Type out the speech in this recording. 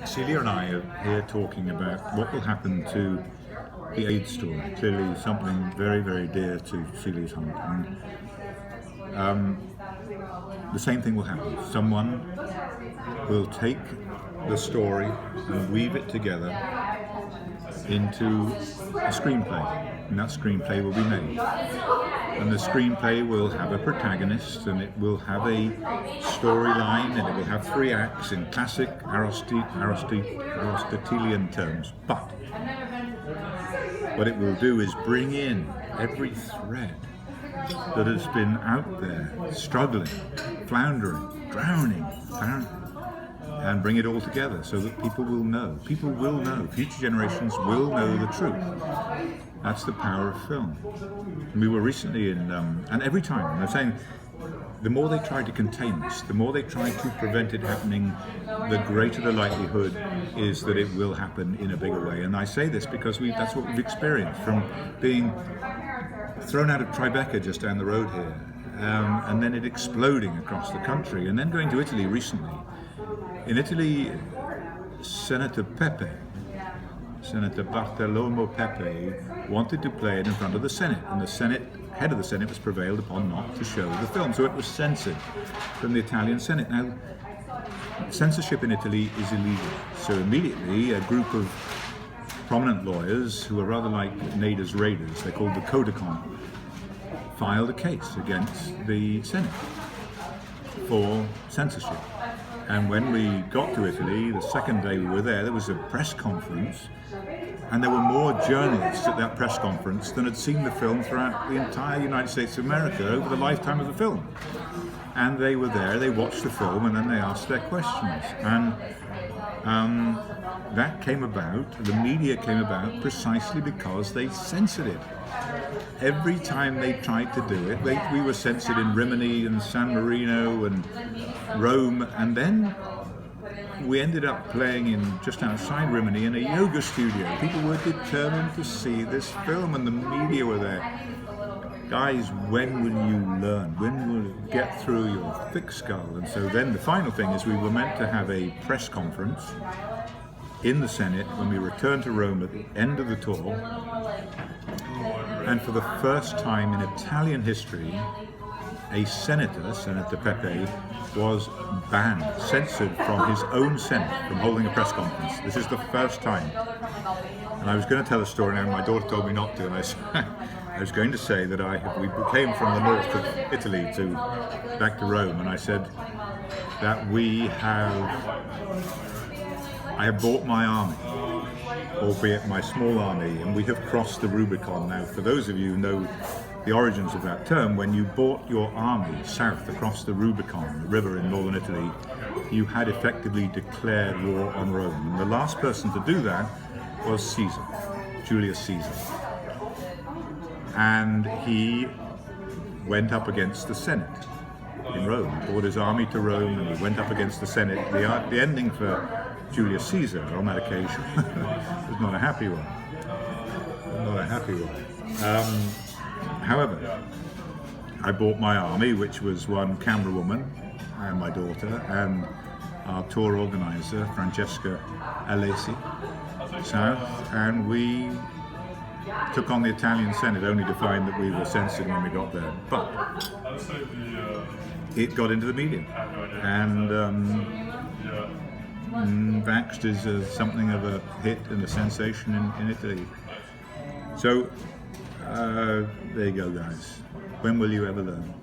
Celia and I are here talking about what will happen to the AIDS story. Clearly something very, very dear to Celia's heart. And the same thing will happen. Someone will take the story and weave it together into a screenplay, and that screenplay will be made. And the screenplay will have a protagonist, and it will have a storyline, and it will have 3 acts in classic Aristotelian terms. But what it will do is bring in every thread that has been out there, struggling, floundering, drowning, and bring it all together so that people will know. People will know. Future generations will know the truth. That's the power of film. We were recently in, and every time, and I'm saying, the more they try to contain this, the more they try to prevent it happening, the greater the likelihood is that it will happen in a bigger way. And I say this because that's what we've experienced from being thrown out of Tribeca just down the road here, and then it exploding across the country, and then going to Italy recently. In Italy, Senator Bartolomeo Pepe wanted to play it in front of the Senate, and the head of the Senate was prevailed upon not to show the film, so it was censored from the Italian Senate. Now, censorship in Italy is illegal, so immediately a group of prominent lawyers, who are rather like Nader's raiders, they're called the Codicon, filed a case against the Senate for censorship. And when we got to Italy, the second day we were there was a press conference, and there were more journalists at that press conference than had seen the film throughout the entire United States of America over the lifetime of the film. And they were there, they watched the film, and then they asked their questions. And that came about, the media came about precisely because they censored it. Every time they tried to do it, we were censored in Rimini and San Marino and Rome, and then we ended up playing in just outside Rimini in a yoga studio. People were determined to see this film, and the media were there. Guys, when will you learn? When will you get through your thick skull? And so then the final thing is we were meant to have a press conference in the Senate when we returned to Rome at the end of the tour. And for the first time in Italian history, a senator, Senator Pepe, was banned, censored from his own Senate from holding a press conference. This is the first time. And I was going to tell a story now, and my daughter told me not to, and I was going to say that we came from the north of Italy back to Rome, and I said that I have bought my army, albeit my small army, and we have crossed the Rubicon. Now, for those of you who know the origins of that term, when you brought your army south across the Rubicon, the river in northern Italy, you had effectively declared war on Rome. And the last person to do that was Caesar, Julius Caesar. And he went up against the Senate in Rome, brought his army to Rome, and he went up against the Senate. The ending for Julius Caesar on that occasion was not a happy one. Not a happy one. However, I bought my army, which was one camera woman and my daughter, and our tour organizer, Francesca Alesi, south, and we took on the Italian Senate, only to find that we were censored when we got there. But it got into the media, and VAXXED is something of a hit and a sensation in Italy. So there you go, guys. When will you ever learn?